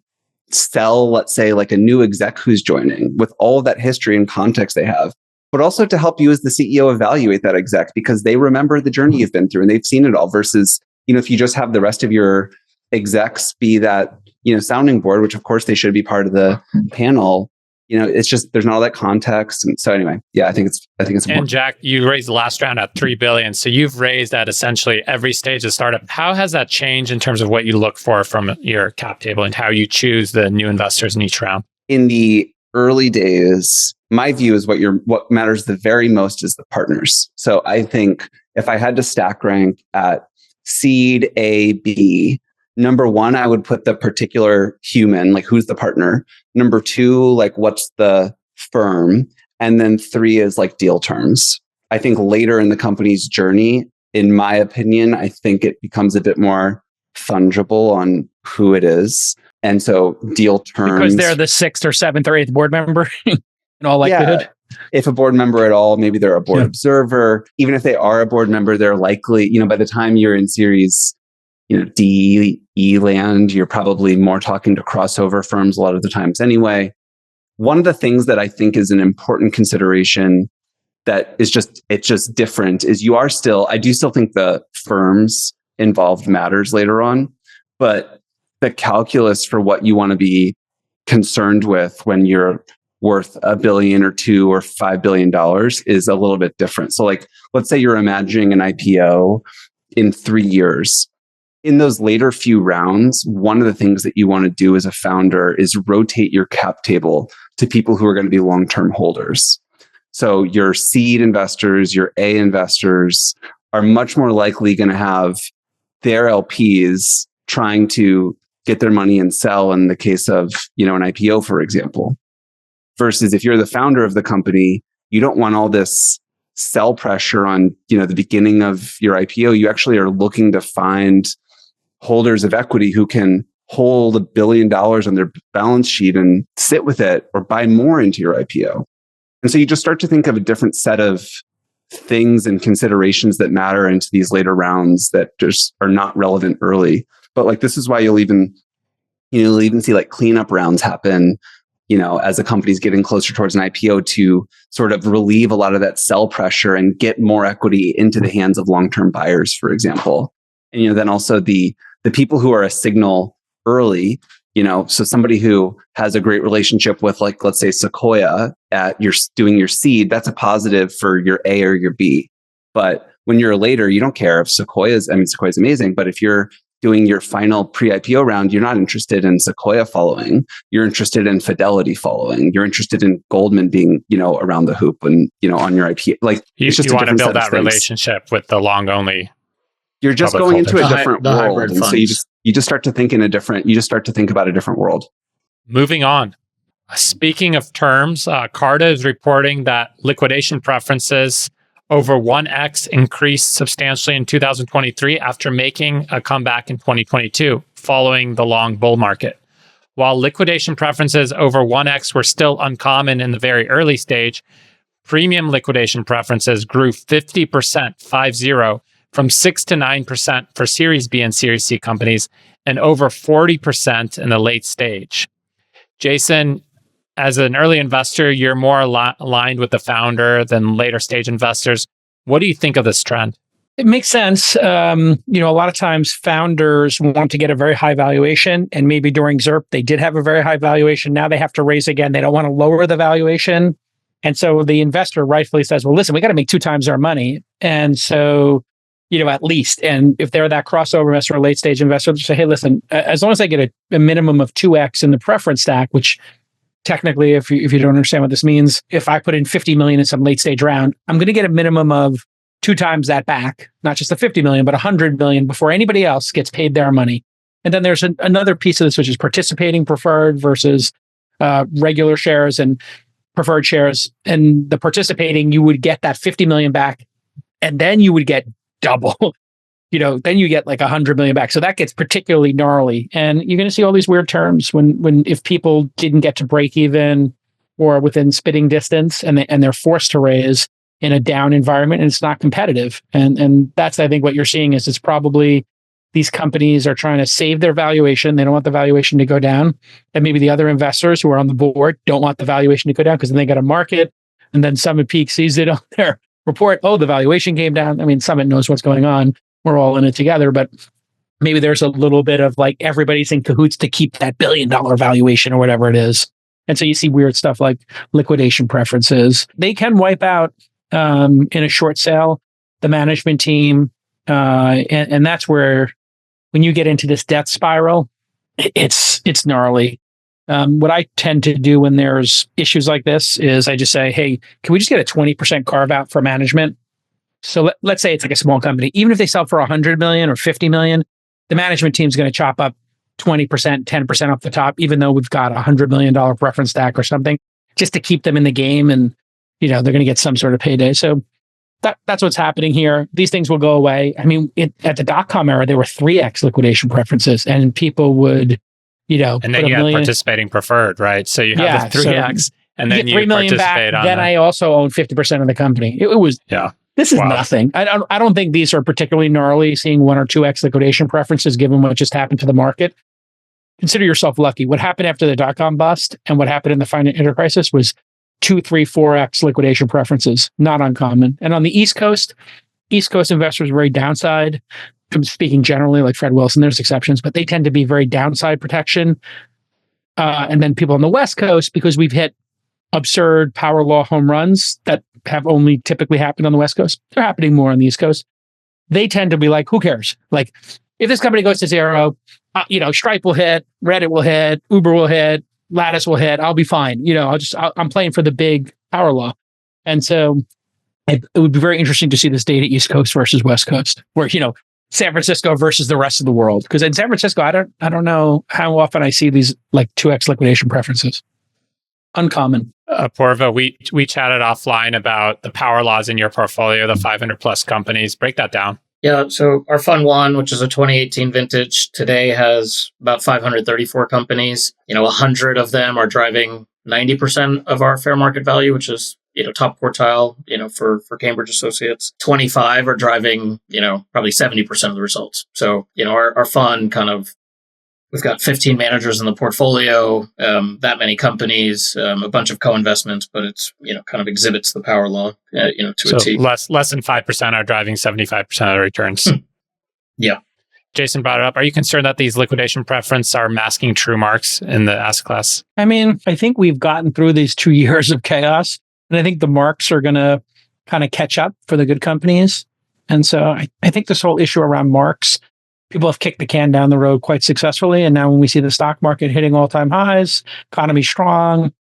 sell, let's say, like a new exec who's joining with all of that history and context they have, but also to help you as the CEO evaluate that exec because they remember the journey you've been through and they've seen it all versus, if you just have the rest of your execs be that, sounding board, which of course they should be part of the panel. It's just, there's not all that context. And so anyway, yeah, I think it's important. And Jack, you raised the last round at $3 billion. So you've raised at essentially every stage of startup. How has that changed in terms of what you look for from your cap table and how you choose the new investors in each round? In the early days, my view is what matters the very most is the partners. So I think if I had to stack rank at seed A, B, number 1, I would put the particular human, like who's the partner. Number 2, like what's the firm. And then 3 is like deal terms. I think later in the company's journey, in my opinion, I think it becomes a bit more fungible on who it is. And so deal terms. Because they're the 6th or 7th or 8th board member in all likelihood. Yeah. If a board member at all, maybe they're a board observer. Even if they are a board member, they're likely, by the time you're in series, D, E land, you're probably more talking to crossover firms a lot of the times anyway. One of the things that I think is an important consideration that is it's just different is I do still think the firms involved matters later on, but the calculus for what you want to be concerned with when you're worth $1 billion or $2 billion or $5 billion is a little bit different. So like, let's say you're imagining an IPO in 3 years. In those later few rounds, one of the things that you want to do as a founder is rotate your cap table to people who are going to be long-term holders. So your seed investors, your A investors are much more likely going to have their LPs trying to get their money and sell in the case of, an IPO, for example. Versus if you're the founder of the company, you don't want all this sell pressure on, the beginning of your IPO. You actually are looking to find holders of equity who can hold $1 billion on their balance sheet and sit with it or buy more into your IPO. And so you just start to think of a different set of things and considerations that matter into these later rounds that just are not relevant early. But like, this is why you'll even see like cleanup rounds happen, as a company's getting closer towards an IPO to sort of relieve a lot of that sell pressure and get more equity into the hands of long-term buyers, for example. And, then also the people who are a signal early, so somebody who has a great relationship with, like, let's say Sequoia doing your seed, that's a positive for your A or your B. But when you're later, you don't care if Sequoia's amazing, but if you're doing your final pre-IPO round, you're not interested in Sequoia following. You're interested in Fidelity following. You're interested in Goldman being, around the hoop and, on your IPO. Like, you want to build that relationship with the long only. You're just going into a different world. And so you just start to think about a different world. Moving on. Speaking of terms, Carta is reporting that liquidation preferences over 1x increased substantially in 2023 after making a comeback in 2022 following the long bull market. While liquidation preferences over 1x were still uncommon in the very early stage, premium liquidation preferences grew 50%, from 6 to 9% for Series B and Series C companies, and over 40% in the late stage. Jason, as an early investor, you're more aligned with the founder than later stage investors. What do you think of this trend? It makes sense. A lot of times founders want to get a very high valuation, and maybe during ZIRP, they did have a very high valuation. Now they have to raise again. They don't want to lower the valuation. And so the investor rightfully says, well, listen, we got to make 2 times our money. And so, at least, and if they're that crossover investor or late stage investor, they say, hey, listen, as long as I get a minimum of 2x in the preference stack, which technically, if you don't understand what this means, if I put in 50 million in some late stage round, I'm going to get a minimum of 2 times that back, not just the 50 million, but 100 million before anybody else gets paid their money. And then there's another piece of this, which is participating preferred versus regular shares and preferred shares. And the participating, you would get that 50 million back, and then you would get double. Then you get like 100 million back. So that gets particularly gnarly. And you're going to see all these weird terms when if people didn't get to break even or within spitting distance and they're forced to raise in a down environment and it's not competitive. And that's, I think, what you're seeing is it's probably these companies are trying to save their valuation. They don't want the valuation to go down. And maybe the other investors who are on the board don't want the valuation to go down because then they got a market. And then Summit Peak sees it on their report. Oh, the valuation came down. I mean, Summit knows what's going on. We're all in it together, but maybe there's a little bit of like everybody's in cahoots to keep that $1 billion valuation or whatever it is. And so you see weird stuff like liquidation preferences. They can wipe out in a short sale the management team. And that's where when you get into this death spiral, it's gnarly. What I tend to do when there's issues like this is I just say, hey, can we just get a 20% carve out for management? So let's say it's like a small company. Even if they sell for 100 million or 50 million, the management team's going to chop up 20%, 10% off the top, even though we've got a $100 million preference stack or something, just to keep them in the game. And, they're going to get some sort of payday. So that's what's happening here. These things will go away. I mean, at the dot-com era, there were 3x liquidation preferences, and people would, and then you have participating preferred, right? So you have the 3x, and then you 3 million participate back. on Then I also own 50% of the company. It was This is nothing. I don't think these are particularly gnarly. Seeing 1 or 2x liquidation preferences, given what just happened to the market, consider yourself lucky. What happened after the dot-com bust and what happened in the financial crisis was 2, 3, 4x liquidation preferences, not uncommon. And on the East Coast investors are very downside. I'm speaking generally, like Fred Wilson, there's exceptions, but they tend to be very downside protection. And then people on the West Coast, because we've hit absurd power law home runs that have only typically happened on the West Coast, they're happening more on the East Coast. They tend to be like, who cares? Like, if this company goes to zero, Stripe will hit, Reddit will hit, Uber will hit, Lattice will hit, I'll be fine. I'm playing for the big power law. And so it would be very interesting to see this data East Coast versus West Coast, where, San Francisco versus the rest of the world. Because in San Francisco, I don't know how often I see these like 2x liquidation preferences. Uncommon. Apurva, we chatted offline about the power laws in your portfolio, the 500 plus companies. Break that down. Yeah, so our Fund 1, which is a 2018 vintage, today has about 534 companies. 100 of them are driving 90% of our fair market value, which is, top quartile, for Cambridge Associates. 25 are driving, probably 70% of the results. So, our fund we've got 15 managers in the portfolio, that many companies, a bunch of co-investments, but it's, kind of exhibits the power law, to a T. Less than 5% are driving 75% of the returns. Yeah. Jason brought it up. Are you concerned that these liquidation preferences are masking true marks in the asset class? I mean, I think we've gotten through these 2 years of chaos, and I think the marks are going to kind of catch up for the good companies. And so I think this whole issue around marks, people have kicked the can down the road quite successfully. And now when we see the stock market hitting all-time highs, economy strong,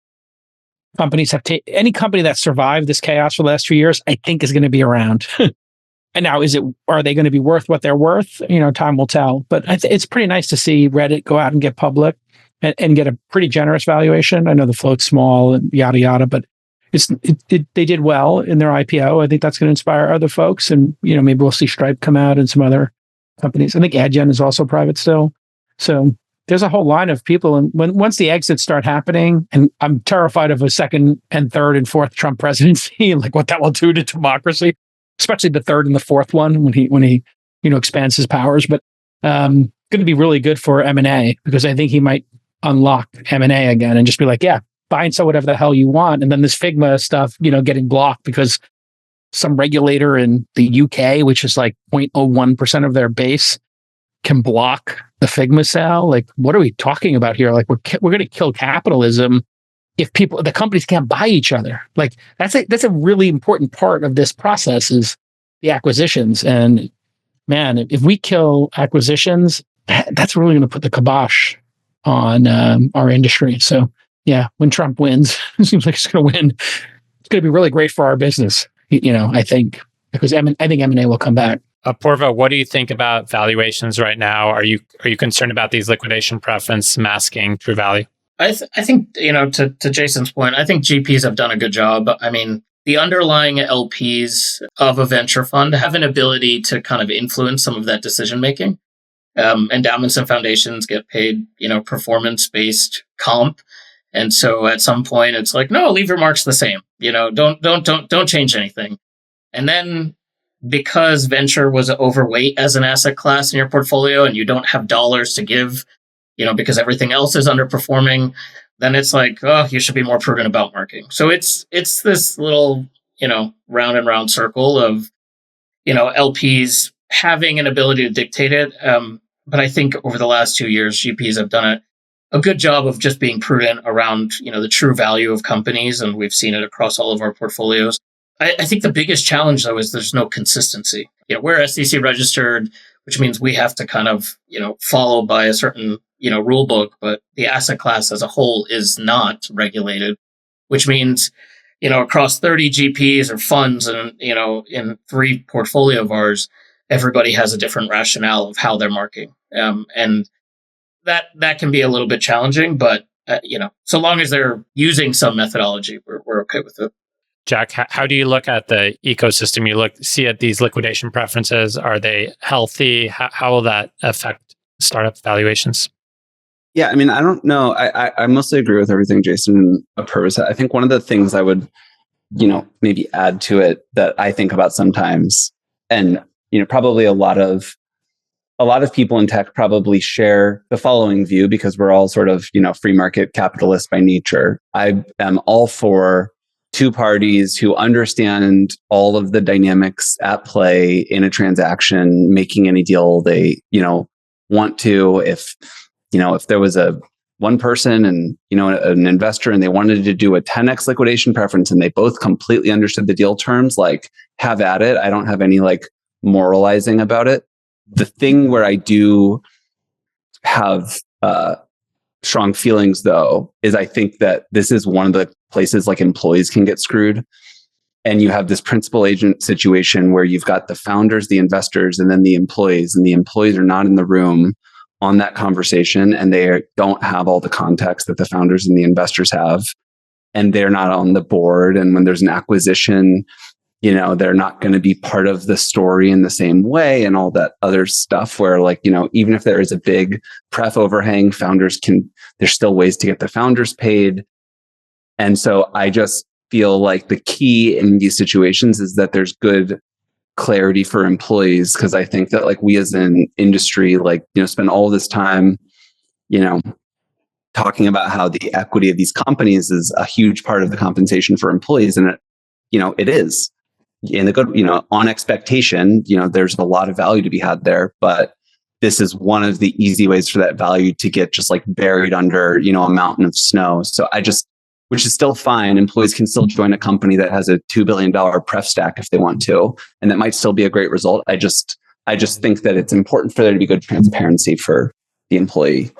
companies have any company that survived this chaos for the last 2 years, I think is going to be around. And now, are they going to be worth what they're worth? Time will tell. But it's pretty nice to see Reddit go out and get public and get a pretty generous valuation. I know the float's small and yada yada, but they did well in their IPO. I think that's going to inspire other folks, and maybe we'll see Stripe come out and some other companies. I think Adyen is also private still. So there's a whole line of people, and once the exits start happening, and I'm terrified of a second and third and fourth Trump presidency, like what that will do to democracy, especially the third and the fourth one when he expands his powers. But going to be really good for M&A, because I think he might unlock M&A again and just be like, yeah, buy and sell whatever the hell you want. And then this Figma stuff, getting blocked because some regulator in the UK, which is like 0.01% of their base, can block the Figma sale. Like, what are we talking about here? Like, we're going to kill capitalism if the companies can't buy each other. Like, that's a really important part of this process, is the acquisitions. And man, if we kill acquisitions, that's really going to put the kibosh on our industry. So yeah, when Trump wins, it seems like he's going to win. It's going to be really great for our business, I think, because I think M&A will come back. Apurva, what do you think about valuations right now? Are you concerned about these liquidation preference masking true value? I think, to Jason's point, I think GPs have done a good job. I mean, the underlying LPs of a venture fund have an ability to kind of influence some of that decision making. Endowments and foundations get paid, performance-based comp. And so at some point it's like, no, leave your marks the same. Don't change anything. And then because venture was overweight as an asset class in your portfolio and you don't have dollars to give, because everything else is underperforming, then it's like, oh, you should be more prudent about marking. So it's this little, round and round circle of, LPs having an ability to dictate it. But I think over the last 2 years, GPs have done a good job of just being prudent around, the true value of companies. And we've seen it across all of our portfolios. I think the biggest challenge, though, is there's no consistency. We're SEC registered, which means we have to kind of, follow by a certain, rule book, but the asset class as a whole is not regulated, which means, across 30 GPs or funds and, in 3 portfolio of ours, everybody has a different rationale of how they're marking. And that can be a little bit challenging, but, so long as they're using some methodology, we're okay with it. Jack, how do you look at the ecosystem? You see at these liquidation preferences. Are they healthy? How will that affect startup valuations? Yeah, I mean, I don't know. I mostly agree with everything Jason and Apurva said. I think one of the things I would, maybe add to it that I think about sometimes, and probably a lot of people in tech probably share the following view, because we're all sort of, free market capitalists by nature. I am all for 2 parties who understand all of the dynamics at play in a transaction, making any deal they, want to. If there was one person and, an investor, and they wanted to do a 10x liquidation preference and they both completely understood the deal terms, like, have at it. I don't have any moralizing about it. The thing where I do have strong feelings, though, is I think that this is one of the places employees can get screwed. And you have this principal agent situation where you've got the founders, the investors, and then the employees. And the employees are not in the room on that conversation, and they don't have all the context that the founders and the investors have. And they're not on the board. And when there's an acquisition, they're not going to be part of the story in the same way, and all that other stuff where even if there is a big pref overhang, there's still ways to get the founders paid. And so I just feel like the key in these situations is that there's good clarity for employees, because I think that we as an industry, spend all this time, talking about how the equity of these companies is a huge part of the compensation for employees. And it is. In the good, on expectation, there's a lot of value to be had there, but this is one of the easy ways for that value to get just buried under, a mountain of snow. So which is still fine. Employees can still join a company that has a $2 billion pref stack if they want to, and that might still be a great result. I just think that it's important for there to be good transparency for the employee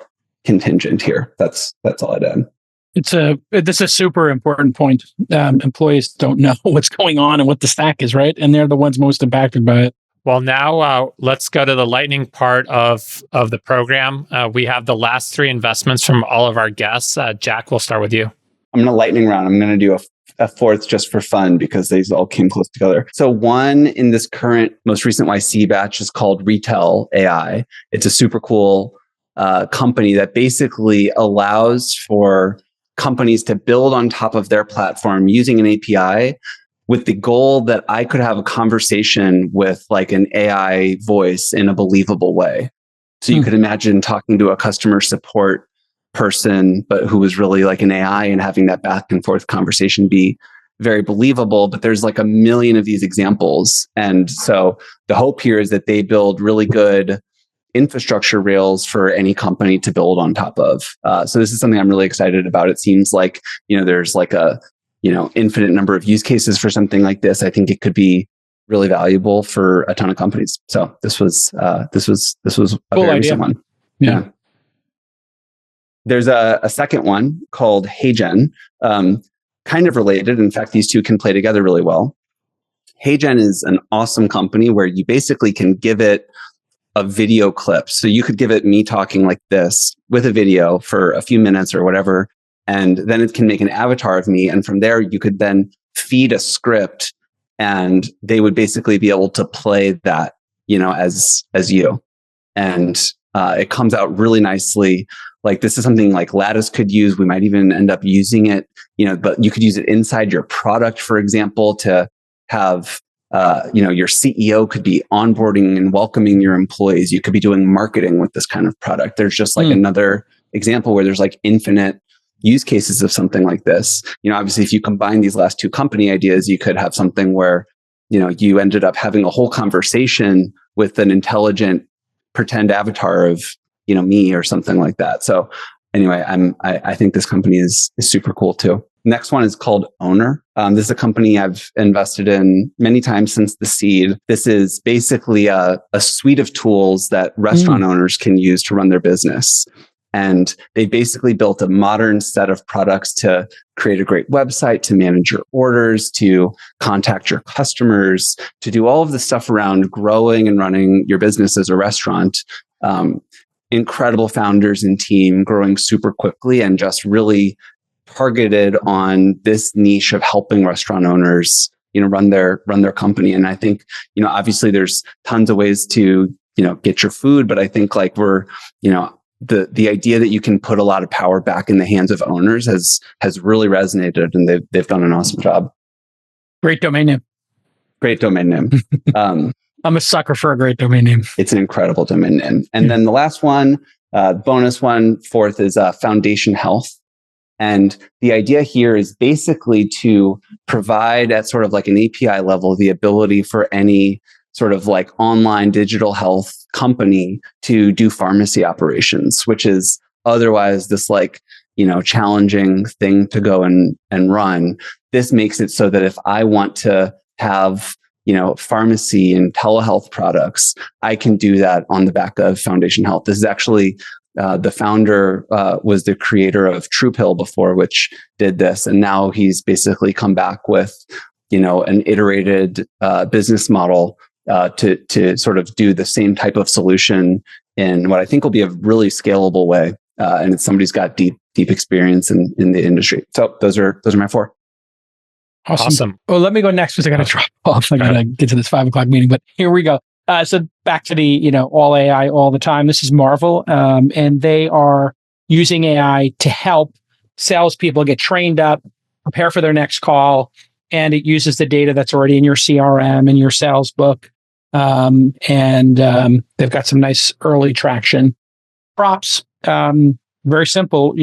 contingent here. That's all I'd add. This is a super important point. Employees don't know what's going on and what the stack is, right? And they're the ones most impacted by it. Well, now let's go to the lightning part of the program. We have the last three investments from all of our guests. Jack, we'll start with you. I'm going to lightning round. I'm going to do a fourth just for fun because these all came close together. So one in this current, most recent YC batch is called Retail AI. It's a super cool company that basically allows for companies to build on top of their platform using an API with the goal that I could have a conversation with like an AI voice in a believable way. So you could imagine talking to a customer support person, but who was really like an AI, and having that back and forth conversation be very believable. But there's like a million of these examples. And so the hope here is that they build really good infrastructure rails for any company to build on top of. So this is something I'm really excited about. It seems like, there's like a, infinite number of use cases for something like this. I think it could be really valuable for a ton of companies. So this was a cool very idea. recent one. Yeah. There's a second one called HeyGen, kind of related. In fact, these two can play together really well. HeyGen is an awesome company where you basically can give it a video clip. So you could give it me talking like this with a video for a few minutes or whatever, and then it can make an avatar of me. And from there, you could then feed a script, and they would basically be able to play that, as you. And it comes out really nicely. Like this is something like Lattice could use. We might even end up using it, but you could use it inside your product, for example, to have, your CEO could be onboarding and welcoming your employees. You could be doing marketing with this kind of product. There's just like another example where there's like infinite use cases of something like this. Obviously, if you combine these last two company ideas, you could have something where, you ended up having a whole conversation with an intelligent pretend avatar of, me or something like that. So anyway, I think this company is super cool too. Next one is called Owner. This is a company I've invested in many times since the seed. This is basically a suite of tools that restaurant owners can use to run their business. And they basically built a modern set of products to create a great website, to manage your orders, to contact your customers, to do all of the stuff around growing and running your business as a restaurant. Incredible founders and team, growing super quickly and just really targeted on this niche of helping restaurant owners, run their company. And I think, obviously there's tons of ways to, get your food, but I think like we're, the idea that you can put a lot of power back in the hands of owners has really resonated, and they've done an awesome job. Great domain name. Great domain name. I'm a sucker for a great domain name. It's an incredible domain name. And then the last one, bonus one, fourth is Foundation Health. And the idea here is basically to provide at sort of like an API level the ability for any sort of like online digital health company to do pharmacy operations, which is otherwise this like, challenging thing to go and run. This makes it so that if I want to have pharmacy and telehealth products, I can do that on the back of Foundation Health. This is actually the founder was the creator of TruePill before, which did this, and now he's basically come back with an iterated business model to sort of do the same type of solution in what I think will be a really scalable way. And it's somebody's got deep experience in the industry. So those are my four. Awesome. Well, let me go next because I got to drop off. I got to get to this 5:00 meeting, but here we go. So back to the, all AI all the time. This is Marvel, and they are using AI to help salespeople get trained up, prepare for their next call, and it uses the data that's already in your CRM and your sales book, and they've got some nice early traction. Props, very simple.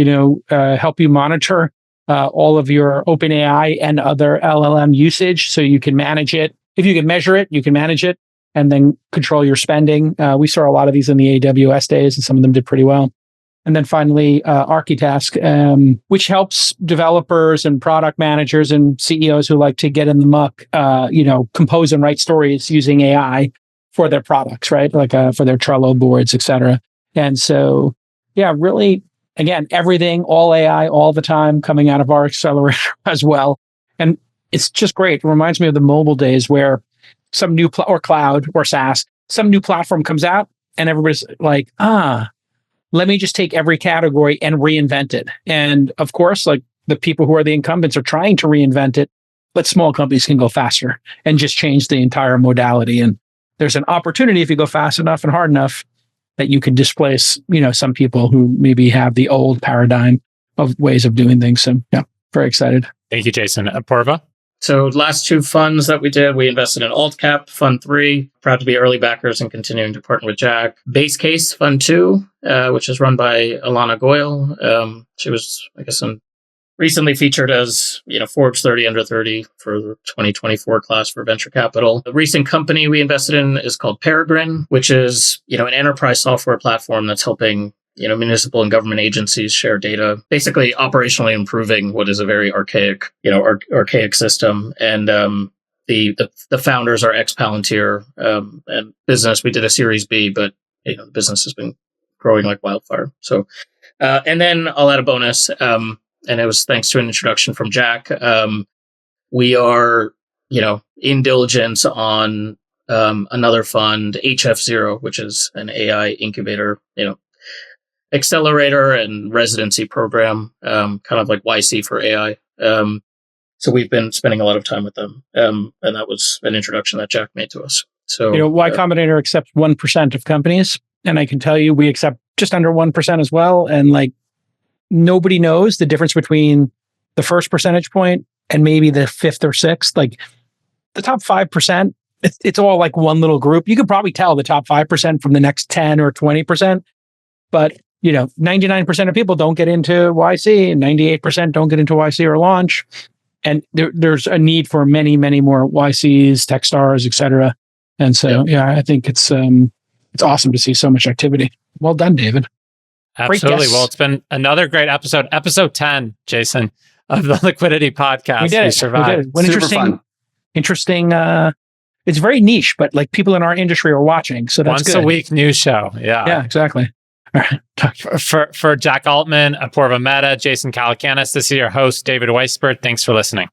Help you monitor all of your OpenAI and other LLM usage, so you can manage it. If you can measure it, you can manage it, and then control your spending. We saw a lot of these in the AWS days, and some of them did pretty well. And then finally, Architask, which helps developers and product managers and CEOs who like to get in the muck, compose and write stories using AI for their products, right? Like for their Trello boards, et cetera. And so, yeah, really, again, everything, all AI, all the time, coming out of our accelerator as well. And it's just great. It reminds me of the mobile days where some new or cloud or SaaS, some new platform comes out and everybody's like, let me just take every category and reinvent it. And of course, like the people who are the incumbents are trying to reinvent it, but small companies can go faster and just change the entire modality. And there's an opportunity if you go fast enough and hard enough that you can displace, some people who maybe have the old paradigm of ways of doing things. So yeah, very excited. Thank you, Jason. Apurva? So last two funds that we did, we invested in AltCap Fund 3, proud to be early backers and continuing to partner with Jack. Base Case Fund 2, which is run by Alana Goyle. She was, recently featured as, Forbes 30 under 30 for the 2024 class for venture capital. The recent company we invested in is called Peregrine, which is, an enterprise software platform that's helping municipal and government agencies share data, basically operationally improving what is a very archaic system. And the founders are ex-Palantir and business. We did a Series B, but the business has been growing like wildfire. So, and then I'll add a bonus, and it was thanks to an introduction from Jack. We are, in diligence on another fund, HF0, which is an AI incubator, accelerator and residency program, kind of like YC for AI. So we've been spending a lot of time with them. And that was an introduction that Jack made to us. So, Y Combinator accepts 1% of companies. And I can tell you, we accept just under 1% as well. And like, nobody knows the difference between the first percentage point and maybe the fifth or sixth. Like the top 5%, it's all like one little group. You could probably tell the top 5% from the next 10 or 20%. But 99% of people don't get into YC and 98% don't get into YC or launch. And there's a need for many, many more YCs, Techstars, et cetera. And so, I think it's awesome to see so much activity. Well done, David. Absolutely. Well, it's been another great episode. Episode 10, Jason, of the Liquidity Podcast. We did it. Survived. What interesting. It's very niche, but like people in our industry are watching. So that's once a week news show. Yeah. Yeah, exactly. All right. For Jack Altman, Apurva Mehta, Jason Calacanis, this is your host, David Weisburd. Thanks for listening.